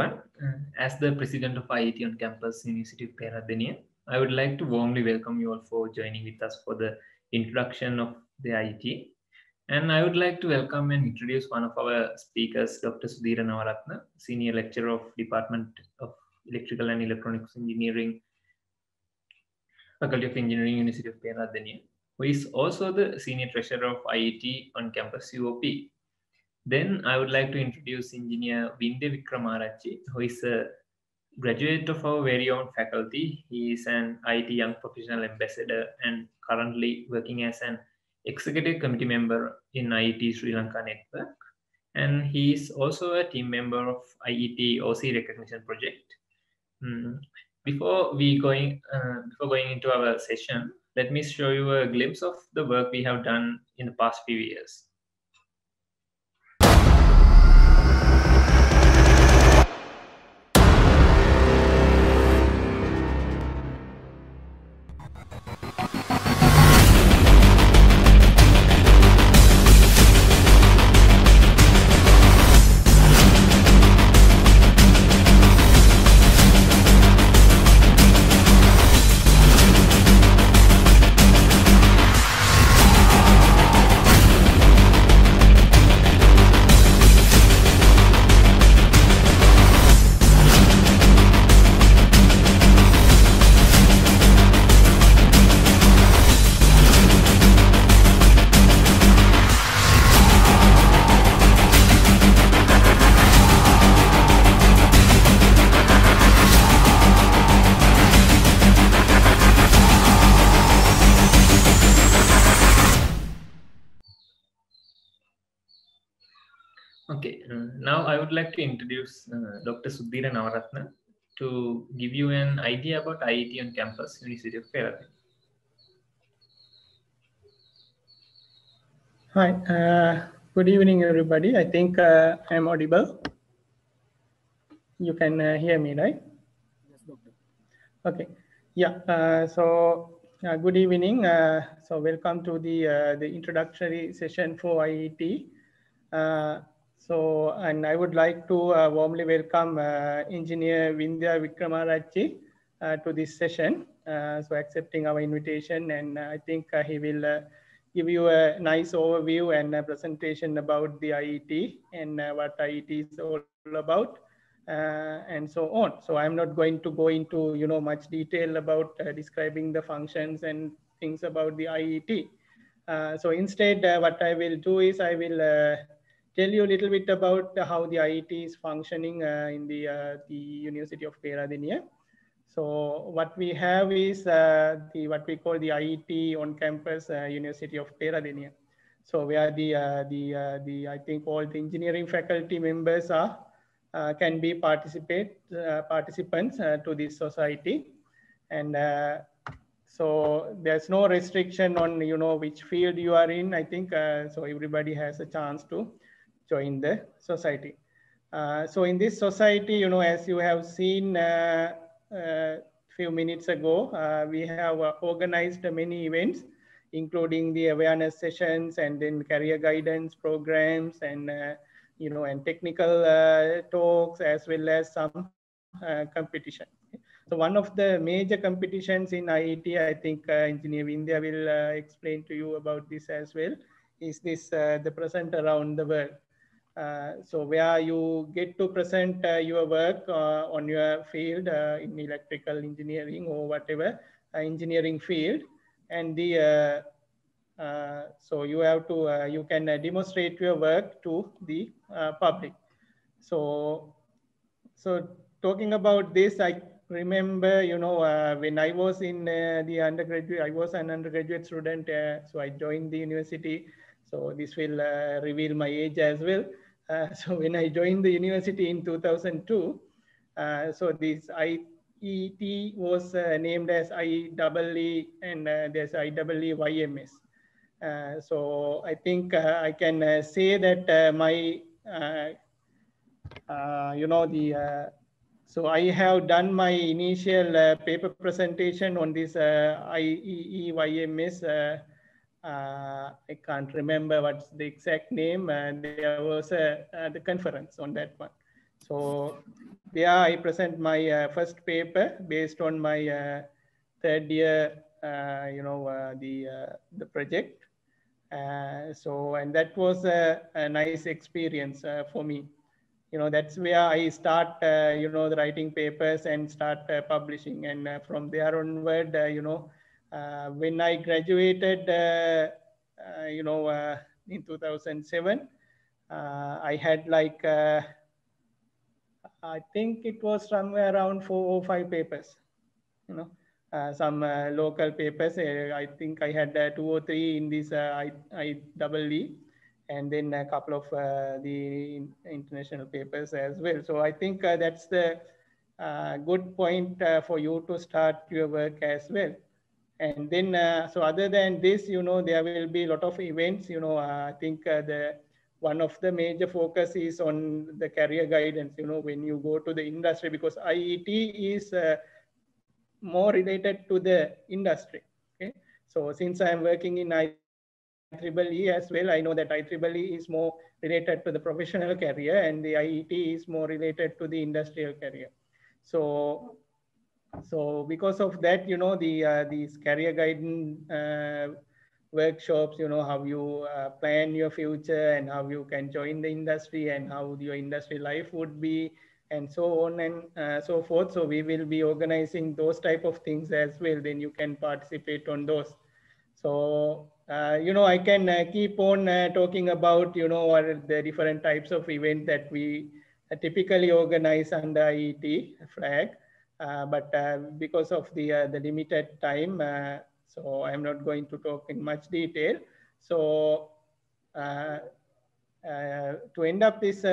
As the president of IET on campus, University of Peradeniya, I would like to warmly welcome you all for joining with us for the introduction of the IET. And I would like to welcome and introduce one of our speakers, Dr. Sudheera Naverathne, Senior Lecturer of Department of Electrical and Electronics Engineering, Faculty of Engineering, University of Peradeniya, who is also the Senior Treasurer of IET on campus UOP. Then I would like to introduce Engineer Vindya Wickramaarachchi, who is a graduate of our very own faculty. He is an IET Young Professional Ambassador and currently working as an Executive Committee member in IET Sri Lanka network. And he is also a team member of IET OC Recognition project. Before going into our session, let me show you a glimpse of the work we have done in the past few years. Okay, now I would like to introduce Dr. Sudheera Naverathne to give you an idea about IET on campus, University of Peradeniya. Hi, good evening, everybody. I think I'm audible. You can hear me, right? Yes, Doctor. Okay. Yeah. Good evening. So welcome to the introductory session for IET. And I would like to warmly welcome Engineer Vindya Wickramaarachchi to this session. So accepting our invitation, and I think he will give you a nice overview and a presentation about the IET and what IET is all about, and so on. So I'm not going to go into much detail about describing the functions and things about the IET. So instead, what I will do is I will tell you a little bit about how the IET is functioning in the University of Peradeniya. So what we have is what we call the IET on campus University of Peradeniya. So where I think all the engineering faculty members are can be participants to this society, and so there's no restriction on which field you are in. I think so everybody has a chance to join the society. So in this society, as you have seen few minutes ago, we have organized many events, including the awareness sessions and then career guidance programs and and technical talks, as well as some competition. So one of the major competitions in IET, I think Engineer Vindya will explain to you about this as well, is this the present around the world. So where you get to present your work on your field in electrical engineering or whatever engineering field, and the so you have to you can demonstrate your work to the public. So talking about this, I remember when I was in the undergraduate, I was an undergraduate student, so I joined the university. So this will reveal my age as well. So when I joined the university in 2002, so this IET was named as IEE, and there's IEE YMS. So I think I can say that my, so I have done my initial paper presentation on this IEE YMS. I can't remember what's the exact name. There was the conference on that one. So there I present my first paper based on my third year, the project. And that was a nice experience for me. That's where I start, the writing papers and start publishing. And from there onward, when I graduated, in 2007, I had like, I think it was somewhere around 4 or 5 papers, some local papers. I think I had 2 or 3 in this IEE, and then a couple of the international papers as well. So I think that's the good point for you to start your work as well. And then, so other than this, there will be a lot of events. I think one of the major focus is on the career guidance, when you go to the industry, because IET is more related to the industry. Okay, so since I am working in IEEE as well, I know that IEEE is more related to the professional career, and the IET is more related to the industrial career. So because of that, these career guidance workshops, how you plan your future and how you can join the industry and how your industry life would be, and so on and so forth. So we will be organizing those type of things as well. Then you can participate on those. So, I can keep on talking about, what are the different types of events that we typically organize under IET flag. But because of the limited time, so I'm not going to talk in much detail. So to end up this,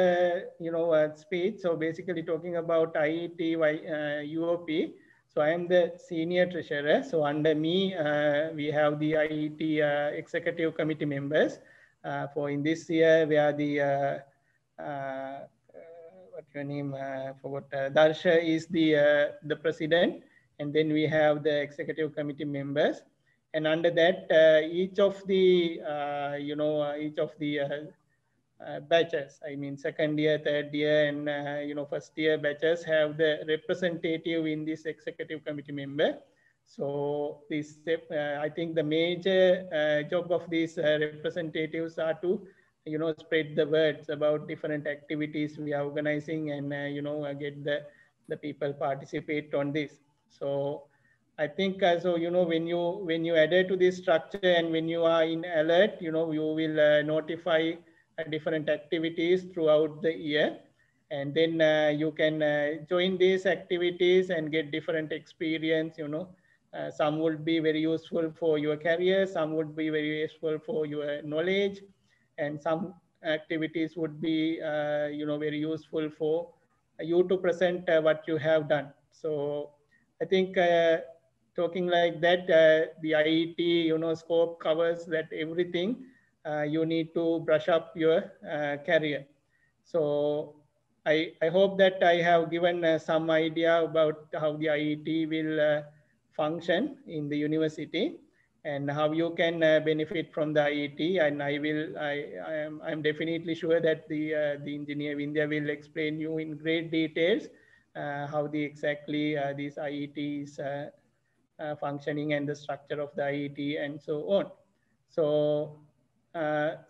speech, so basically talking about IET UOP. So I am the senior treasurer. So under me, we have the IET executive committee members. For in this year, we are the what's your name? Forgot. Darsha is the president, and then we have the executive committee members. And under that, each of the batches, I mean second year, third year, and first year batches have the representative in this executive committee member. So this, I think the major job of these representatives are to spread the words about different activities we are organizing, and get the people participate on this. So I think so when you adhere to this structure and when you are in alert, you will notify different activities throughout the year, and then you can join these activities and get different experience. Some would be very useful for your career, some would be very useful for your knowledge, and some activities would be very useful for you to present what you have done. So I think talking like that, the IET scope covers that everything you need to brush up your career. So I hope that I have given some idea about how the IET will function in the university and how you can benefit from the IET. And I'm definitely sure that the engineer Vindya will explain you in great details how exactly these IETs functioning and the structure of the IET and so on. So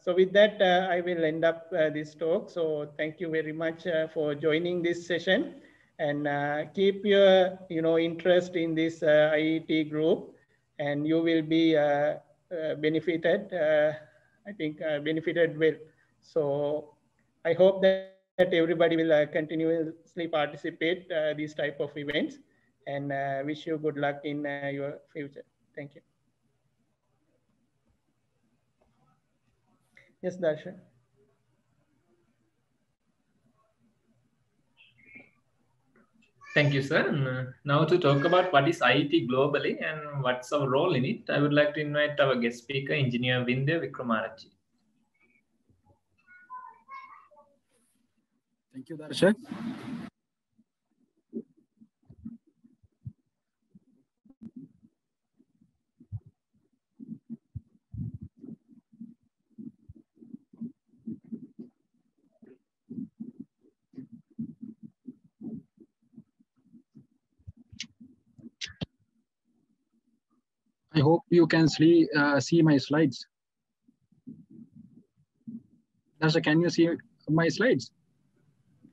with that, I will end up this talk. So thank you very much for joining this session, and keep your interest in this IET group, and you will be benefited. I think benefited well. So I hope that everybody will continuously participate these type of events, and wish you good luck in your future. Thank you. Yes, Darshan. Thank you, sir. And, now to talk about what is IET globally and what's our role in it, I would like to invite our guest speaker, Engineer Vindya Wickramaarachchi. Thank you, Darshan. I hope you can see my slides. Dasha, can you see my slides?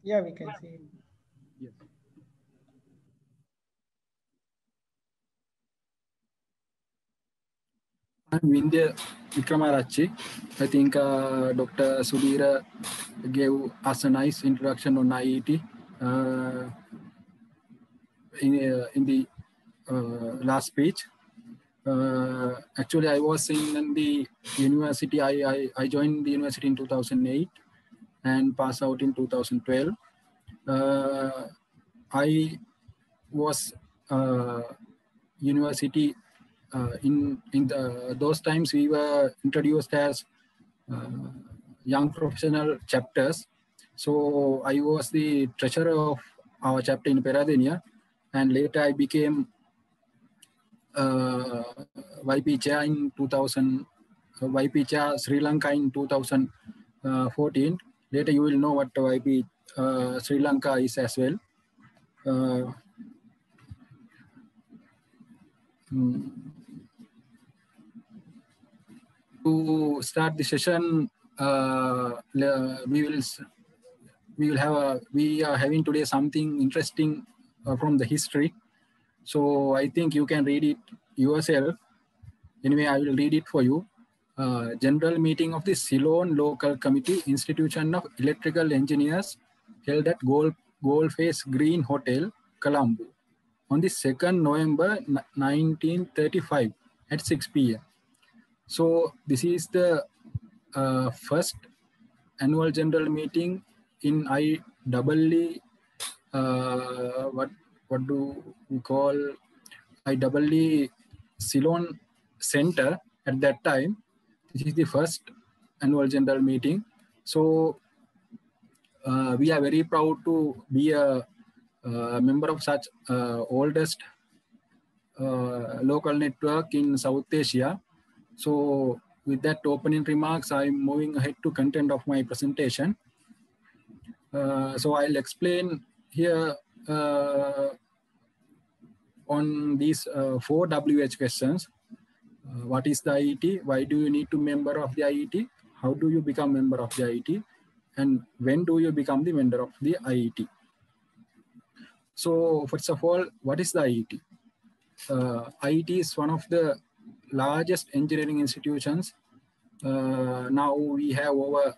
Yeah, we can see. Yes. I'm Vindya Wickramaarachchi. I think Dr. Sudheera gave us a nice introduction on IET in the last speech. Actually, I was in the university. I joined the university in 2008 and passed out in 2012. I was university in those times we were introduced as young professional chapters. So I was the treasurer of our chapter in Peradeniya, and later I became YP chair in 2000, YP chair Sri Lanka in 2014. Later you will know what YP Sri Lanka is as well. To start the session, we are having today something interesting from the history. So I think you can read it yourself. Anyway, I will read it for you. General meeting of the Ceylon Local Committee, Institution of Electrical Engineers, held at Goldface Green Hotel, Colombo, on the 2nd November 1935 at 6 p.m. So this is the first annual general meeting in IEE, what do we call IEE Ceylon Center at that time. This is the first annual general meeting. So we are very proud to be a member of such oldest local network in South Asia. So with that opening remarks, I'm moving ahead to content of my presentation. So I'll explain here on these 4 WH questions. What is the IET? Why do you need to be member of the IET? How do you become member of the IET? And when do you become the member of the IET? So first of all, what is the IET? IET is one of the largest engineering institutions. Now we have over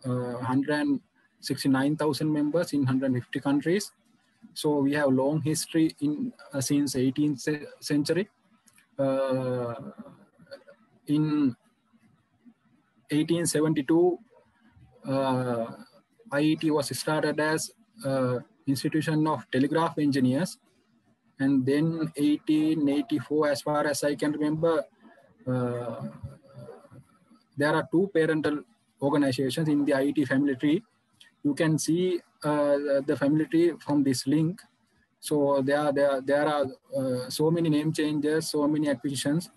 169,000 members in 150 countries. So we have long history in since 18th century. In 1872, IET was started as Institution of Telegraph Engineers, and then 1884, as far as I can remember, there are 2 parental organizations in the IET family tree. You can see the family tree from this link. So there are so many name changes, so many acquisitions,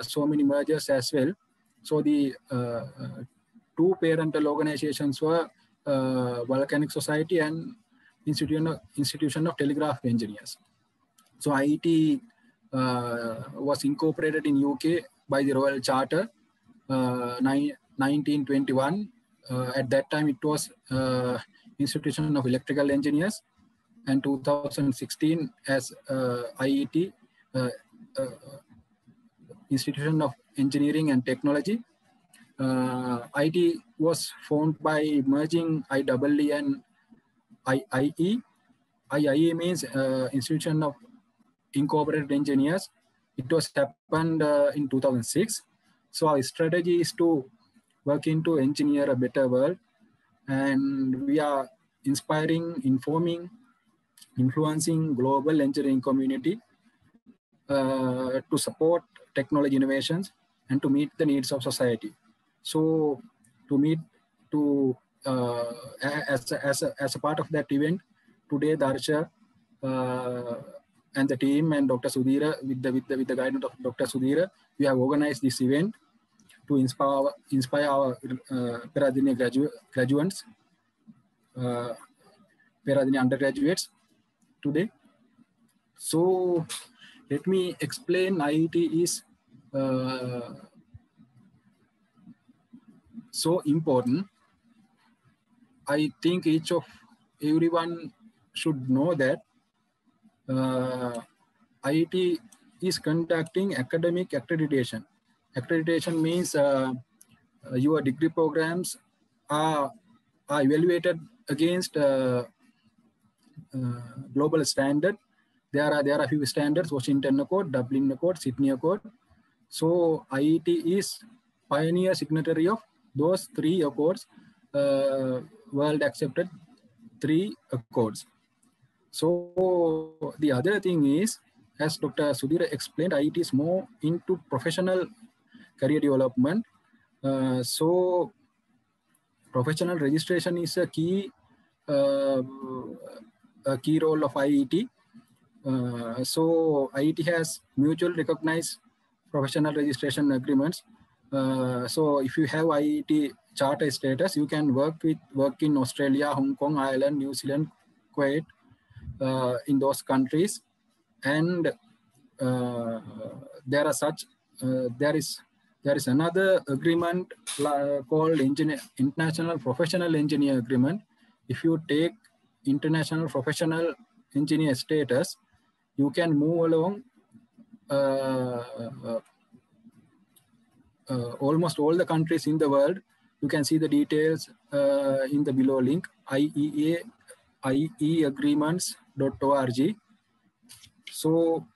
so many mergers as well. So the 2 parental organizations were Volcanic Society and Institution of Telegraph Engineers. So IET was incorporated in UK by the Royal Charter 1921. At that time, it was Institution of Electrical Engineers, and 2016 as IET Institution of Engineering and Technology. IET was formed by merging IEE and IIE. IIE means Institution of Incorporated Engineers. It was happened in 2006. So our strategy is to work into engineer a better world, and we are inspiring, informing, influencing global engineering community to support technology innovations and to meet the needs of society. So as a part of that event, today Darsha and the team and Dr. Sudheera, with the guidance of Dr. Sudheera, we have organized this event to inspire our Peradeniya graduates, Peradeniya undergraduates today. So let me explain IET is so important. I think everyone should know that IET is conducting academic accreditation. Accreditation means your degree programs are evaluated against global standard. There are a few standards: Washington Accord, Dublin Accord, Sydney Accord. So IET is pioneer signatory of those 3 accords, world accepted 3 accords. So the other thing is, as Dr. Sudheera explained, IET is more into professional career development. So professional registration is a key role of IET. So IET has mutual recognized professional registration agreements. So if you have IET charter status, you can work in Australia, Hong Kong, Ireland, New Zealand, Kuwait, in those countries. And there is another agreement called International Professional Engineer Agreement. If you take International Professional Engineer status, you can move along almost all the countries in the world. You can see the details in the below link, IEagreements.org. So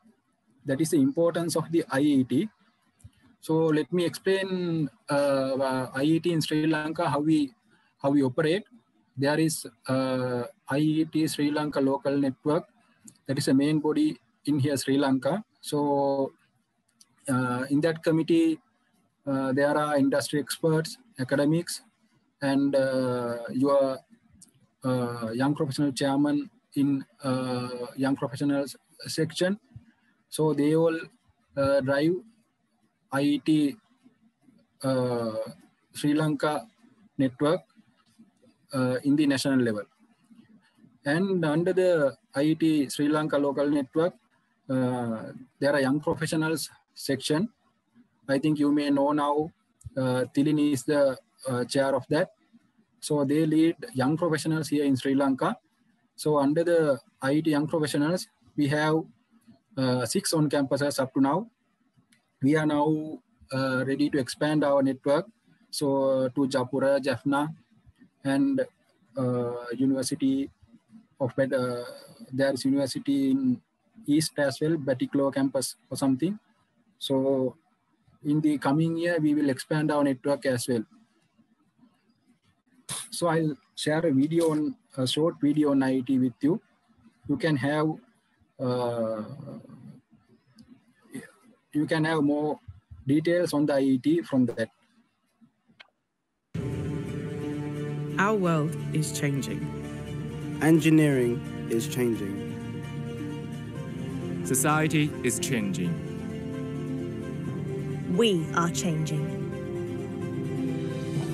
that is the importance of the IET. So let me explain IET in Sri Lanka, how we operate. There is IET Sri Lanka local network. That is a main body in here, Sri Lanka. So in that committee, there are industry experts, academics, and your young professional chairman in young professionals section. So they all drive IET Sri Lanka network in the national level. And under the IET Sri Lanka local network, there are young professionals section. I think you may know now, Tilini is the chair of that. So they lead young professionals here in Sri Lanka. So under the IET young professionals, we have 6 on campuses up to now. We are now ready to expand our network. So to Japura, Jaffna, and University of there is university in East as well, Batiklo campus or something. So in the coming year, we will expand our network as well. So I'll share a short video on IET with you. You can have more details on the IET from that. Our world is changing. Engineering is changing. Society is changing. We are changing.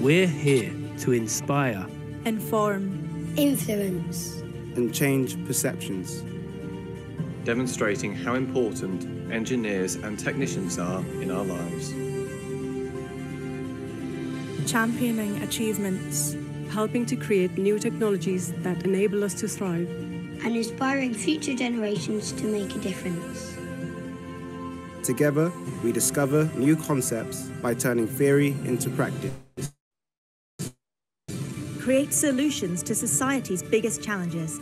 We're here to inspire, Inform. Influence. And change perceptions. Demonstrating how important engineers and technicians are in our lives. Championing achievements. Helping to create new technologies that enable us to thrive. And inspiring future generations to make a difference. Together, we discover new concepts by turning theory into practice. Create solutions to society's biggest challenges.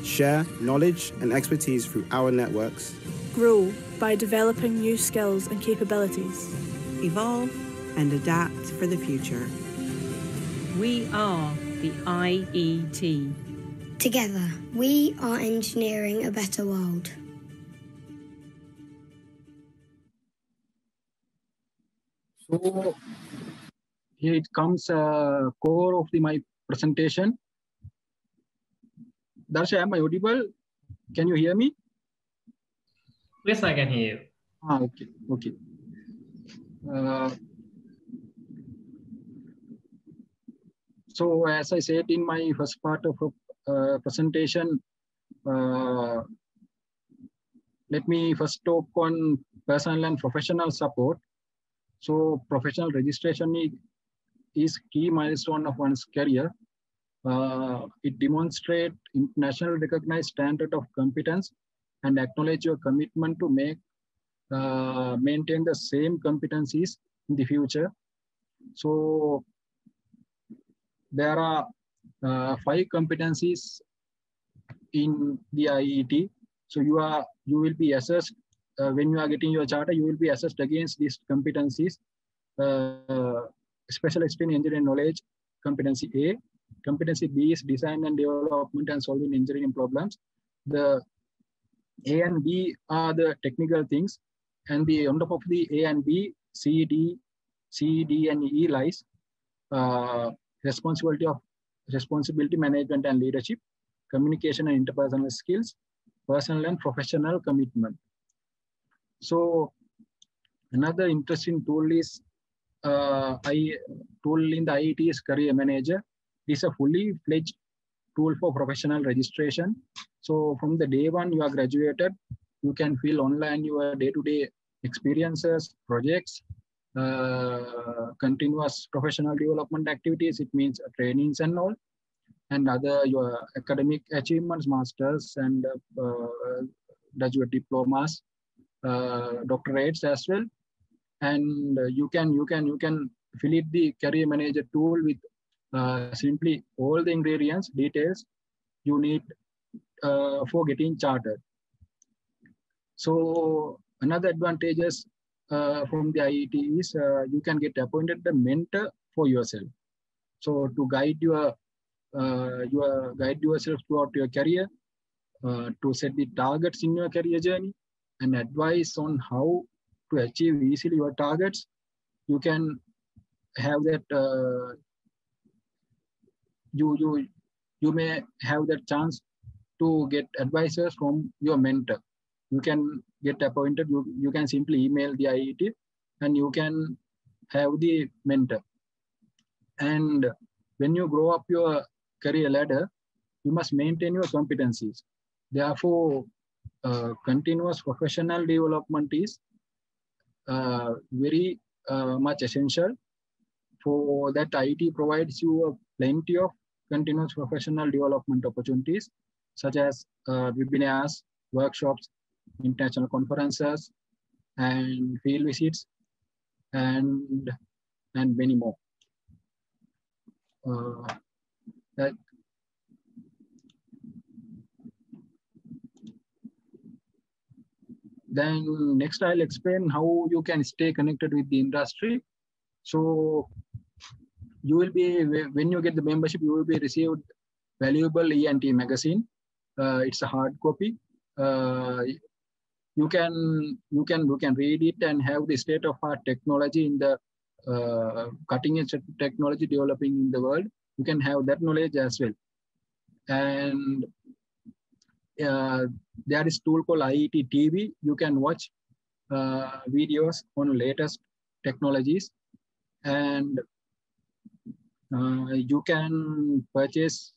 Share knowledge and expertise through our networks. Grow by developing new skills and capabilities. Evolve and adapt for the future. We are the IET. Together, we are engineering a better world. So here it comes core of my presentation. Darsha, am I audible? Can you hear me? Yes, I can hear you. Okay. So as I said in my first part of presentation, let me first talk on personal and professional support. So professional registration is key milestone of one's career. It demonstrates international recognized standard of competence and acknowledge your commitment to maintain the same competencies in the future. So there are 5 competencies in the IET. So you will be assessed when you are getting your charter. You will be assessed against these competencies. Specialist in engineering knowledge, competency A. Competency B is design and development and solving engineering problems. The A and B are the technical things, and on top of the A and B, C, D, and E lies responsibility management and leadership, communication and interpersonal skills, personal and professional commitment. So another interesting tool is tool in the IET is Career Manager. This is a fully fledged tool for professional registration. So from the day one you are graduated, you can fill online your day-to-day experiences, projects, continuous professional development activities. It means trainings and all, and other your academic achievements, masters and graduate diplomas, doctorates as well. And you can fill it the Career Manager tool with simply all the ingredients, details you need for getting chartered. So another advantages from the IET is you can get appointed the mentor for yourself. So to guide yourself throughout your career, to set the targets in your career journey, and advice on how to achieve easily your targets. You can have that. You may have that chance to get advisors from your mentor. You can get appointed. You can simply email the IET, and you can have the mentor. And when you grow up your career ladder, you must maintain your competencies. Therefore, continuous professional development is very much essential. For that, IET provides you plenty of continuous professional development opportunities, such as webinars, workshops, international conferences, and field visits, and many more. Then next I'll explain how you can stay connected with the industry. So you will be, when you get the membership, you will be received valuable E&T magazine. It's a hard copy. You can read it and have the state-of-art technology in the cutting-edge technology developing in the world. You can have that knowledge as well. And there is a tool called IET TV. You can watch videos on latest technologies, and you can purchase,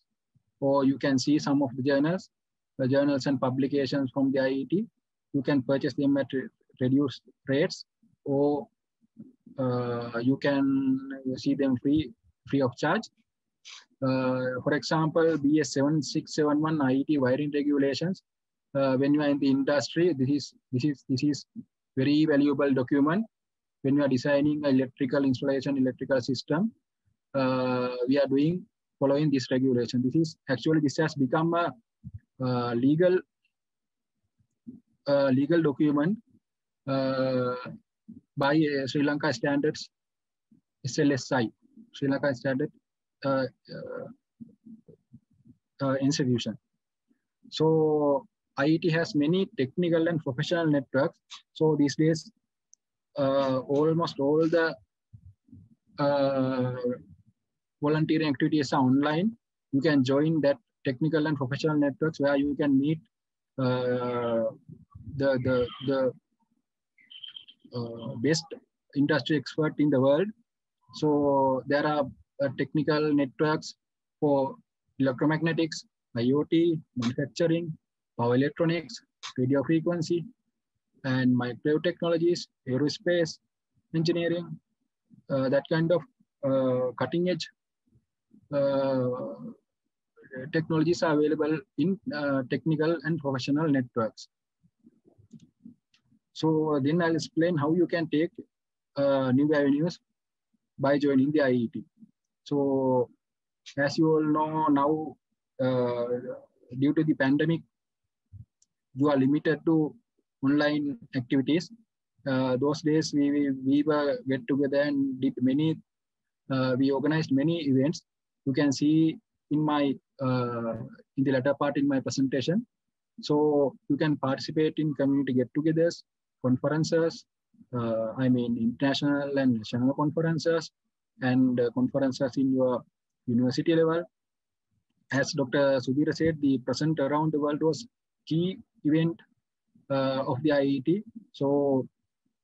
or you can see some of the journals and publications from the IET. You can purchase them at reduced rates, or you can see them free of charge. For example, BS 7671 IET wiring regulations. When you are in the industry, this is very valuable document. When you are designing electrical installation, electrical system, we are following this regulation. This has become a legal document by Sri Lanka Standards SLSI, Sri Lanka Standard institution. So IET has many technical and professional networks. So these days, almost all the volunteering activities are online. You can join that technical and professional networks where you can meet the best industry expert in the world. So there are technical networks for electromagnetics, IoT, manufacturing, power electronics, radio frequency, and microwave technologies, aerospace engineering, that kind of cutting edge technologies are available in technical and professional networks. So then I'll explain how you can take new avenues by joining the IET. So as you all know now, due to the pandemic, you are limited to online activities. Those days we were get together and did many, we organized many events. You can see in my, in the latter part in my presentation. So you can participate in community get-togethers, conferences, I mean international and national conferences, and conferences in your university level. As Dr. Sudheera said, the Present Around the World was key event of the IET. So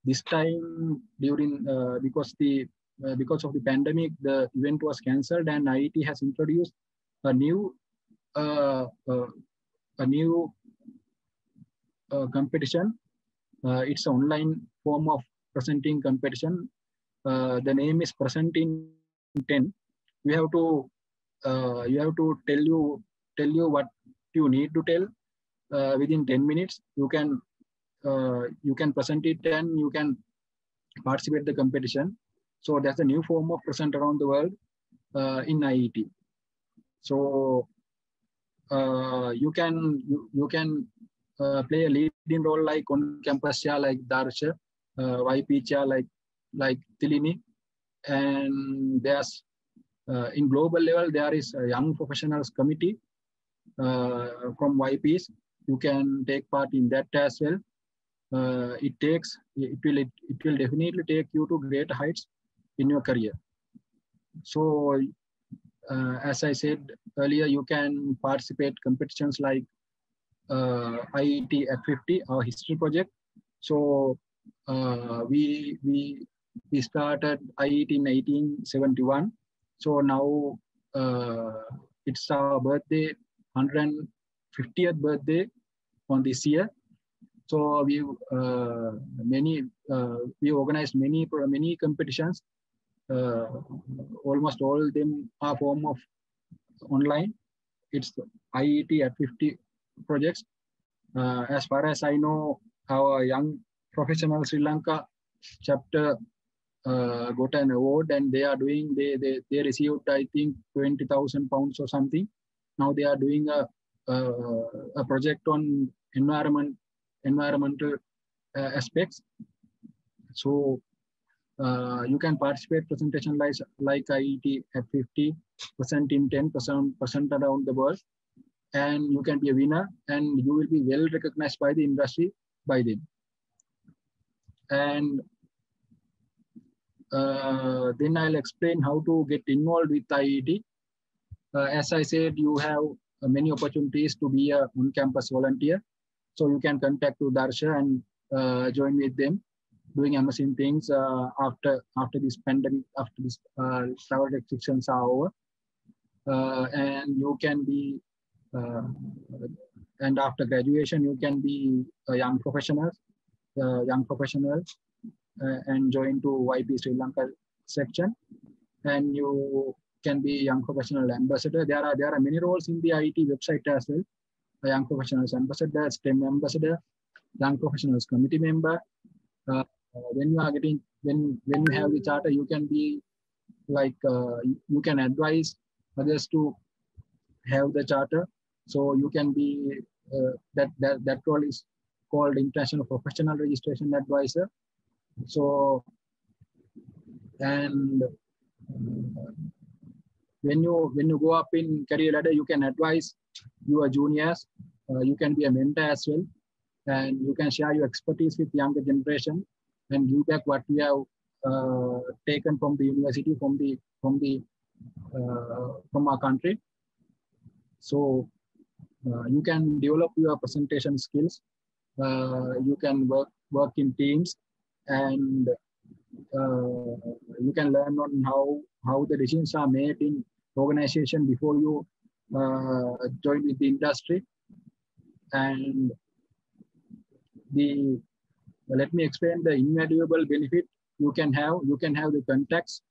this time during, because of the pandemic, the event was cancelled, and IET has introduced a new competition. It's an online form of presenting competition. The name is Present in 10. You have to tell you what you need to tell within 10 minutes. You can present it and you can participate in the competition. So that's a new form of Present Around the World in IET. So you can play a leading role like on-campus chair like Darsha, YP chair like Tilini, and there's in global level there is a Young Professionals Committee from YPs. You can take part in that as well. It will definitely take you to great heights in your career. So as I said earlier, you can participate competitions like IET at 50, our history project. So we started IET in 1871. So now it's our birthday, 150th birthday on this year. So we organized many competitions. Almost all of them are form of online. It's IET at 50 projects. As far as I know, our Young Professional Sri Lanka chapter got an award, and they are doing, they received I think £20,000 or something. Now they are doing a project on environmental aspects. So you can participate presentation like IET at 50, Present in 10, Present Around the World, and you can be a winner, and you will be well recognized by the industry by them. And then I'll explain how to get involved with IET. As I said, you have many opportunities to be a on-campus volunteer. So you can contact to Darsha and join with them, doing amazing things after this pandemic, after this travel restrictions are over. And you can be, and after graduation, you can be a young professional, and join to YP Sri Lanka section. And you can be young professional ambassador. There are many roles in the IET website as well. A young professionals ambassador, STEM ambassador, young professionals committee member. When you are getting, when you have the charter, you can be like, you can advise others to have the charter. So you can be, that role is called International Professional Registration Advisor. So, and when you go up in career ladder, you can advise your juniors. You can be a mentor as well, and you can share your expertise with younger generation and give back what we have taken from the university, from our country. So you can develop your presentation skills. You can work in teams, and you can learn on how the decisions are made in organization before you join with the industry. And the let me explain the invaluable benefit you can have. You can have the contacts,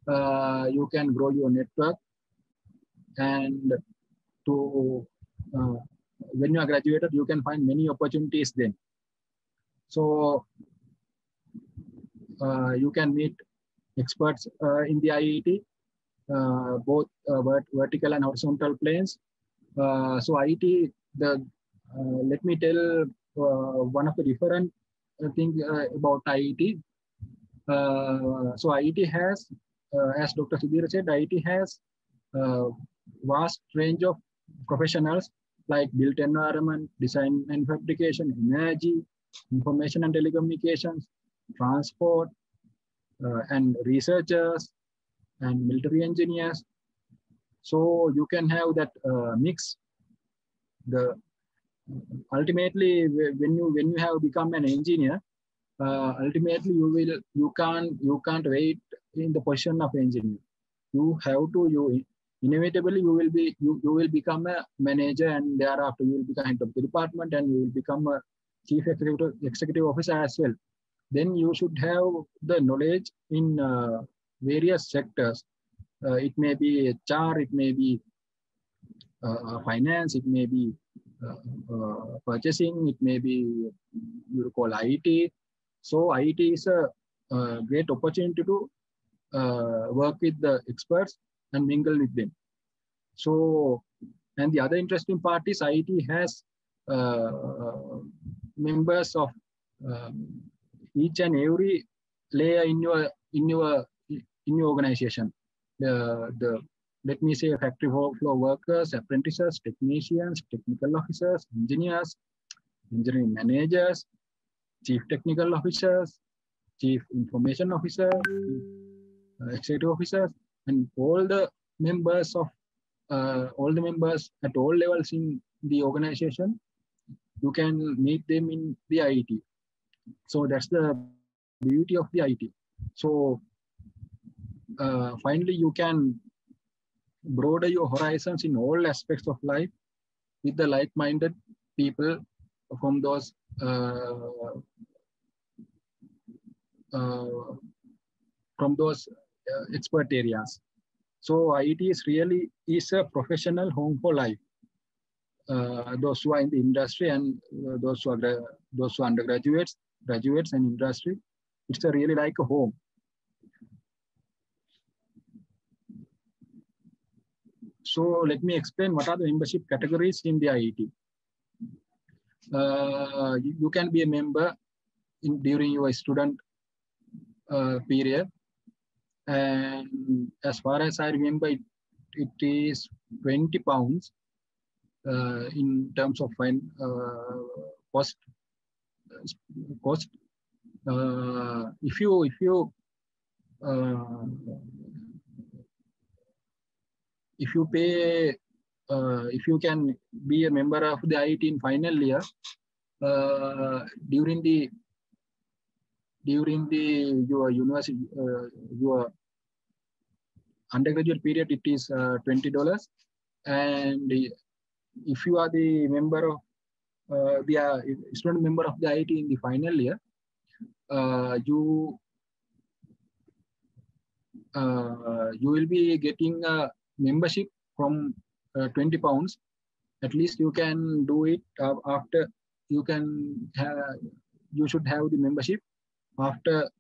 you can grow your network, and to when you are graduated, you can find many opportunities then. So you can meet experts in the IET, both vertical and horizontal planes. So IET, let me tell one of the different things about IET. So IET has, as Dr. Sudheera said, IET has vast range of professionals like built environment, design and fabrication, energy, information and telecommunications, transport, and researchers and military engineers. So you can have that mix. Ultimately, when you have become an engineer, ultimately you can't wait in the position of engineer. You have to inevitably you will become a manager, and thereafter you will become head of the department, and you will become a chief executive officer as well. Then you should have the knowledge in various sectors. It may be HR, it may be finance, it may be purchasing, it may be you call IET. So IET is a great opportunity to work with the experts and mingle with them. So, and the other interesting part is IET has members of each and every layer in your organization. Let me say factory floor workers, apprentices, technicians, technical officers, engineers, engineering managers, chief technical officers, chief information officer, executive officers, and all the members at all levels in the organization. You can meet them in the IET. So that's the beauty of the IET. So finally, you can broaden your horizons in all aspects of life with the like-minded people from those expert areas. So IET is a professional home for life. Those who are in the industry and those who are undergraduates, graduates and industry, it's really like a home. So let me explain what are the membership categories in the IET. You can be a member during your student period, and as far as I remember, it is £20 in terms of cost. If you pay, if you can be a member of the IET in final year, during your university, your undergraduate period, it is $20, and if you are the member of the student member of the IET in the final year, you will be getting a membership from £20. At least you can do it after you should have the membership after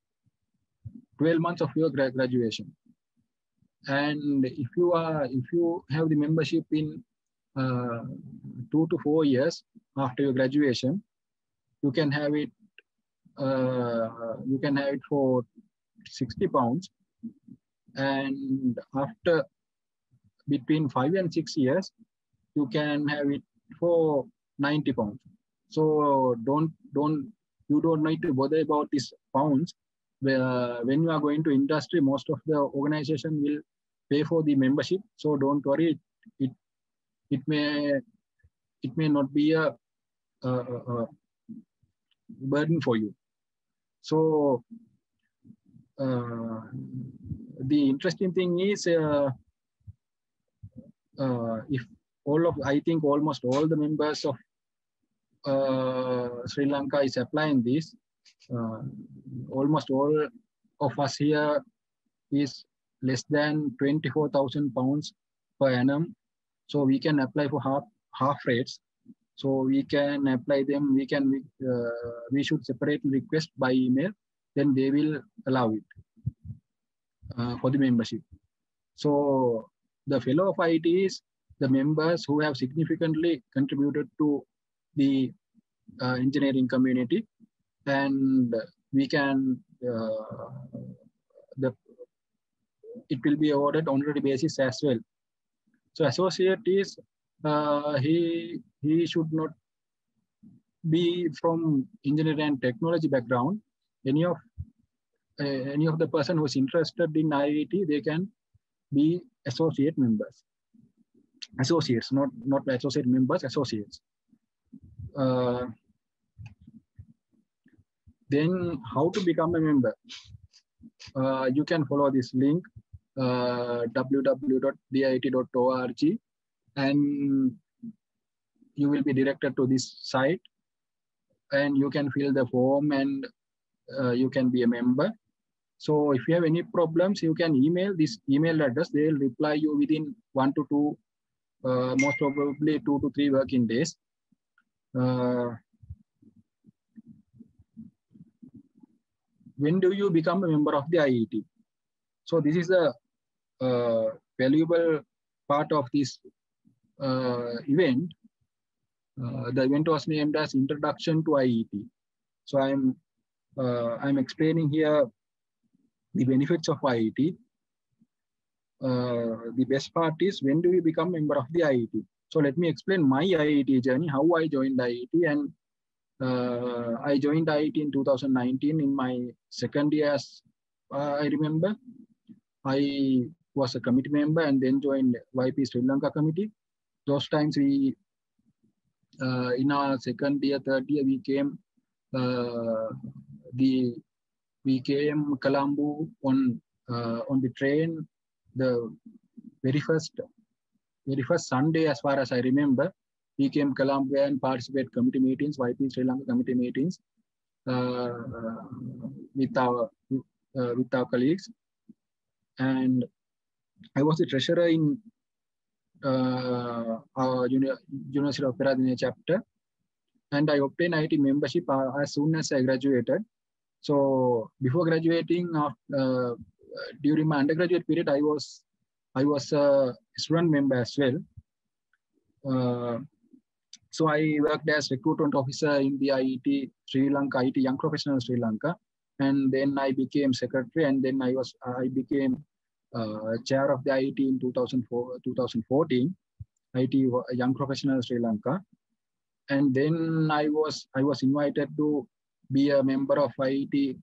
12 months of your graduation. And if you have the membership in 2 to 4 years after your graduation, you can have it for £60, and after between 5 and 6 years, you can have it for £90. So you don't need to bother about these pounds. When you are going to industry, most of the organization will pay for the membership. So don't worry, it may not be a burden for you. So the interesting thing is, I think almost all the members of Sri Lanka is applying this. almost all of us here is less than 24,000 pounds per annum. So we can apply for half rates. So we can apply them. We should separately request by email. Then they will allow it for the membership. So the fellow of IET is the members who have significantly contributed to the engineering community, and we can it will be awarded on honorary basis as well. So associate is he should not be from engineering and technology background. Any of the person who is interested in IET, they can be associate members. Associates, not associate members, associates. Then how to become a member? You can follow this link, www.diit.org, and you will be directed to this site, and you can fill the form, and you can be a member. So if you have any problems, you can email this email address. They will reply you within 1 to 2, most probably 2 to 3 working days. When do you become a member of the IET? So this is a valuable part of this event. The event was named as Introduction to IET. So I'm explaining here the benefits of IET. The best part is, when do you become a member of the IET? So let me explain my IET journey, how I joined IET. And I joined IET in 2019 in my second year. I remember I was a committee member and then joined IET Sri Lanka committee. Those times we, in our second year, third year, we came Colombo on the train. The very first Sunday, as far as I remember, we came Colombo and participate committee meetings, IET Sri Lanka committee meetings with our colleagues. And I was the treasurer in our University of Peradeniya chapter, and I obtained IET membership as soon as I graduated. So before graduating, during my undergraduate period, I was a student member as well. So I worked as recruitment officer in the IET Sri Lanka, IET Young Professional Sri Lanka, and then I became secretary, and then I became chair of the IET in 2014, IET Young Professional Sri Lanka, and then I was invited to be a member of IET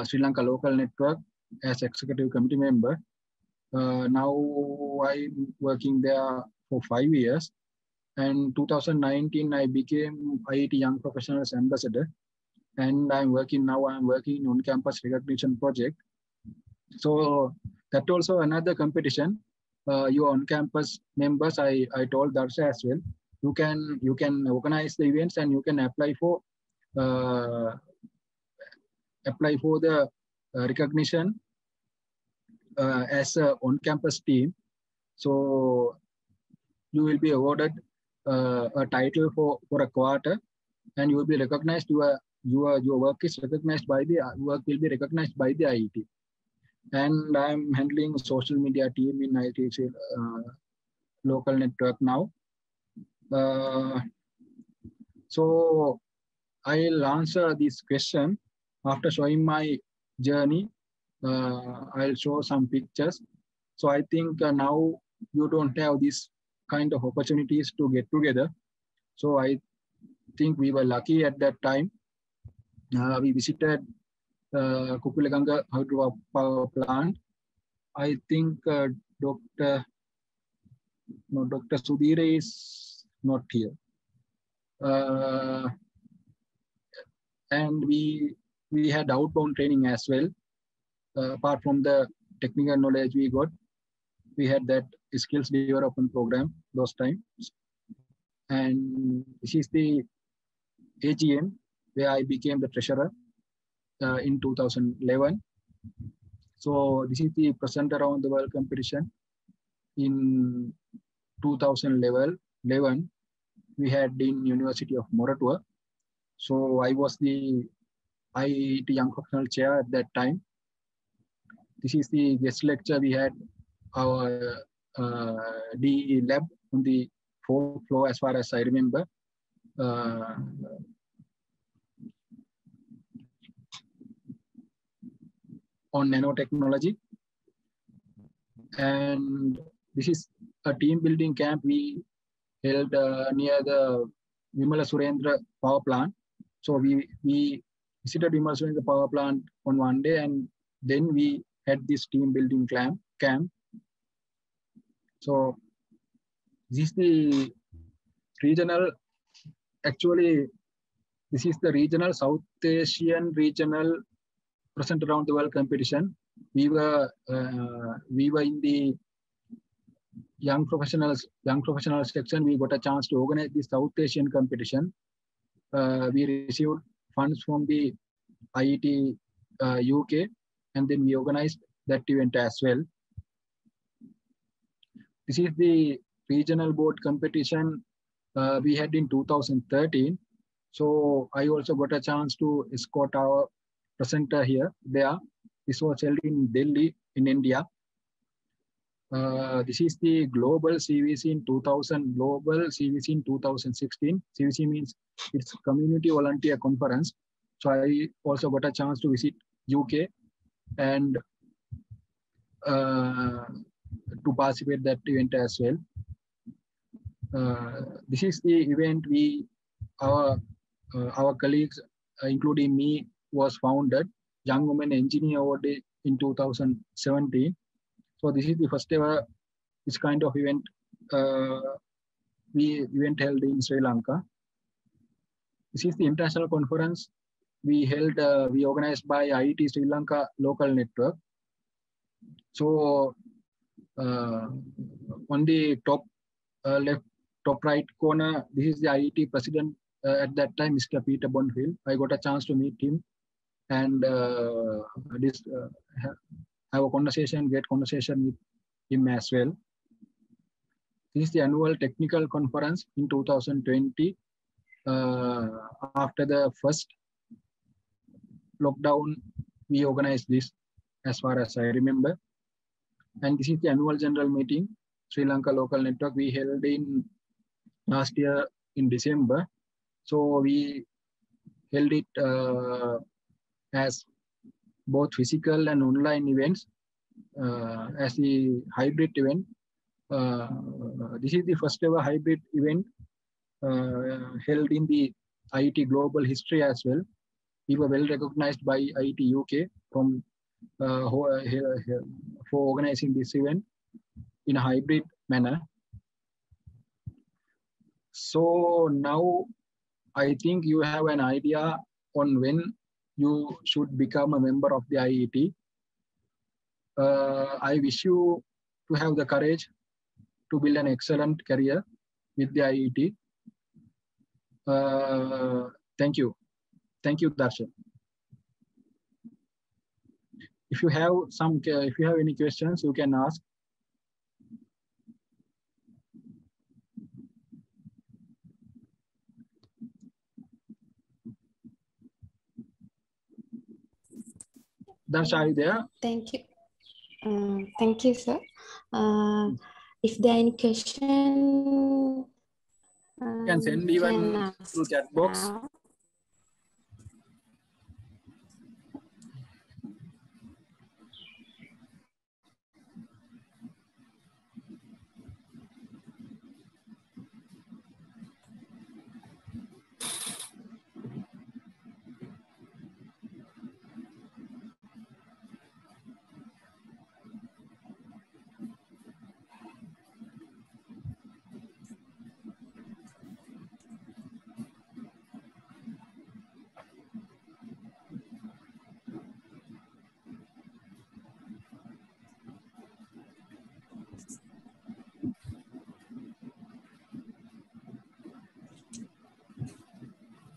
Sri Lanka local network as executive committee member. Now I'm working there for 5 years. And 2019, I became IET Young Professionals Ambassador. And I'm working on campus recognition project. So that also another competition. Your on-campus members, I told Darsha as well. You can organize the events and you can apply for the recognition as a on-campus team. So you will be awarded a title for a quarter, and you will be recognized. Your work is recognized by the IET. And I'm handling social media team in IET local network now. So I'll answer this question after showing my journey. I'll show some pictures. So I think now you don't have this kind of opportunities to get together. So I think we were lucky at that time. We visited Kukulaganga hydropower plant. I think Dr. Sudheera is not here. And we had outbound training as well. Apart from the technical knowledge we got, we had that skills development program those times. And this is the AGM where I became the treasurer. in 2011. So this is the present around the world competition. In 2011, we had in University of Moratuwa. So I was the IET Young Professional Chair at that time. This is the guest lecture. We had our DE lab on the 4th floor, as far as I remember. On nanotechnology. And this is a team building camp we held near the Vimala Surendra power plant. So we visited Vimala Surendra power plant on one day, and then we had this team building camp. So this is the regional, actually, this is the regional South Asian regional present around the world competition. We were in the young professionals section. We got a chance to organize the South Asian competition. We received funds from the IET UK, and then we organized that event as well. This is the regional board competition we had in 2013. So I also got a chance to escort our presenter there. This was held in Delhi, in India. This is the global CVC in 2000, global CVC in 2016. CVC means it's Community Volunteer Conference. So I also got a chance to visit UK and to participate that event as well. This is the event our colleagues, including me, was founded, Young Women Engineer Award in 2017. So this is the first ever this kind of event event held in Sri Lanka. This is the international conference we organized by IET Sri Lanka local network. So on the top left, top right corner, this is the IET president at that time, Mr. Peter Bonfield. I got a chance to meet him and have a great conversation with him as well. This is the annual technical conference in 2020. After the first lockdown, we organized this as far as I remember. And this is the annual general meeting, Sri Lanka local network. We held in last year in December. So we held it as both physical and online events as the hybrid event. This is the first ever hybrid event held in the IET global history as well. We were well recognized by IET UK for organizing this event in a hybrid manner. So now I think you have an idea on when you should become a member of the IET. I wish you to have the courage to build an excellent career with the IET. Thank you. Thank you, Darshan. If you have any questions, you can ask. Darshan, are you there? Thank you. Thank you, sir. If there are any questions, you can send even through chat box.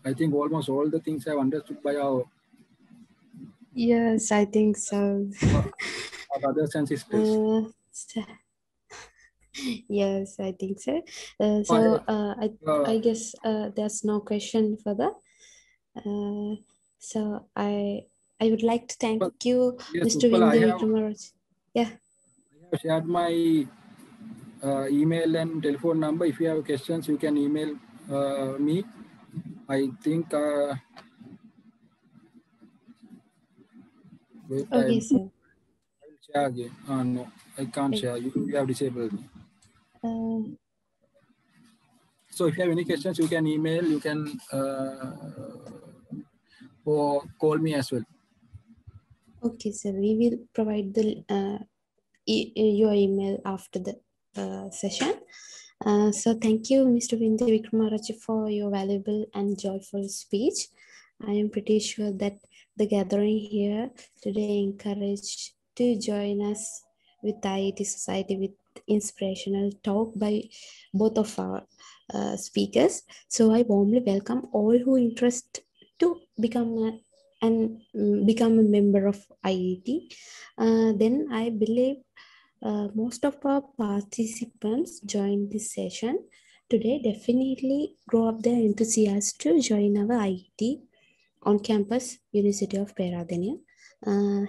I think almost all the things I've understood by our Yes, I think so. Or other sense space. Yes, I think so. I guess there's no question further. So I would like to thank you, yes, Mr. Vindya Wickramaarachchi. Yeah. I have shared my email and telephone number. If you have questions, you can email me. I think. Wait, Okay, sir. I will share again. No, I can't share. You have disabled me. So if you have any questions, you can email. You can or call me as well. Okay, sir. We will provide the your email after the session. So thank you, Mr. Vindya Wickramaarachchi, for your valuable and joyful speech. I am pretty sure that the gathering here today encouraged to join us with the IET Society with inspirational talk by both of our speakers. So I warmly welcome all who interest to become a member of IET. Then I believe most of our participants joined this session today definitely grow up their enthusiasm to join our IET on campus, University of Peradeniya.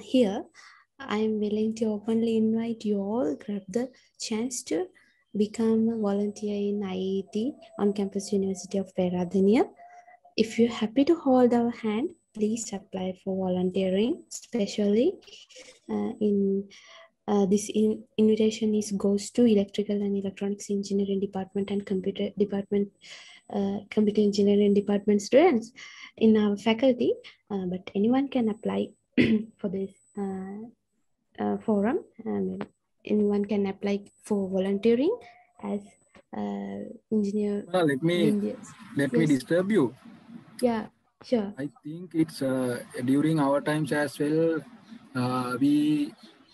Here, I am willing to openly invite you all grab the chance to become a volunteer in IET on campus, University of Peradeniya. If you're happy to hold our hand, please apply for volunteering, especially this invitation goes to electrical and electronics engineering department and computer engineering department students in our faculty, but anyone can apply for this forum. Anyone can apply for volunteering as engineer. Let me disturb you. Yeah, sure. I think it's during our times as well.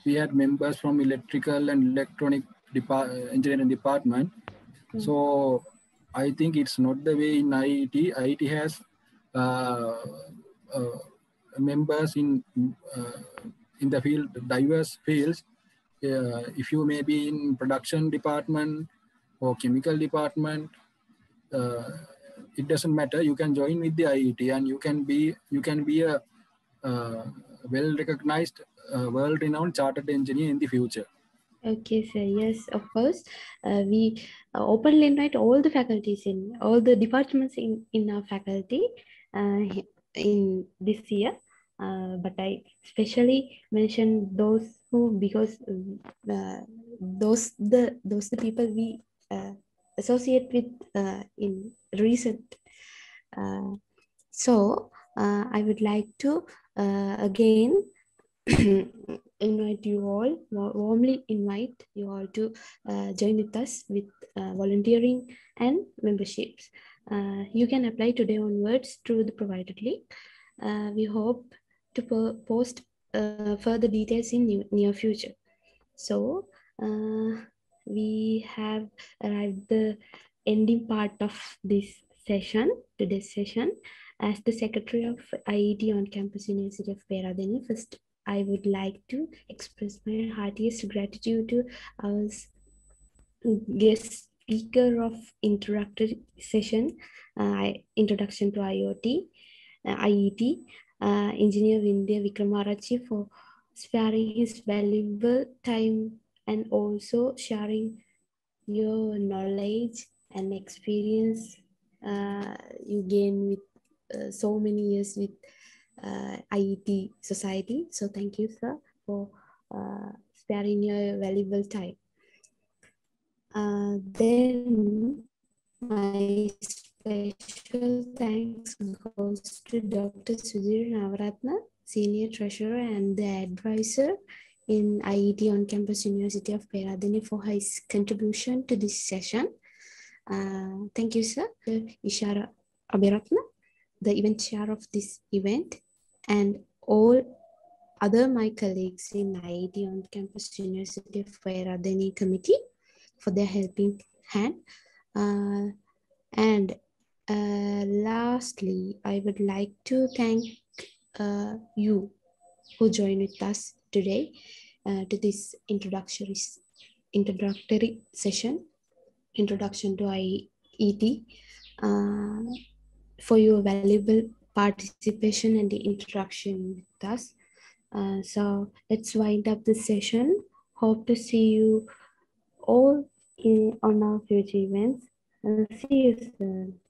We had members from electrical and electronic engineering department. So I think it's not the way in IET. IET has members in the field, diverse fields. If you may be in production department or chemical department, it doesn't matter. You can join with the IET and you can be a well-recognized, world-renowned chartered engineer in the future. Okay, sir. Yes, of course. We openly invite all the faculties in all the departments in our faculty in this year. But I especially mention those who, because those the people we associate with in recent. So I would like to again warmly invite you all to join with us with volunteering and memberships. You can apply today onwards through the provided link. We hope to post further details in near future. So we have arrived the ending part of this session, today's session. As the Secretary of IET on campus University of Peradeniya, first I would like to express my heartiest gratitude to our guest speaker of introductory session, Introduction to IoT, IET, Engineer Vindya Wickramaarachchi, for sparing his valuable time and also sharing your knowledge and experience you gain with so many years with IET Society. So thank you, sir, for sparing your valuable time. Then my special thanks goes to Dr. Sudheera Naverathne, Senior Treasurer and the Advisor in IET on campus University of Peradeniya, for his contribution to this session. Thank you, sir. Ishara Abhiratna, the event chair of this event, and all other my colleagues in IET on campus University of Peradeniya committee for their helping hand. And lastly, I would like to thank you, who joined with us today to this introductory session, Introduction to IET, for your valuable participation and the interaction with us. So let's wind up the session. Hope to see you all on our future events. See you soon.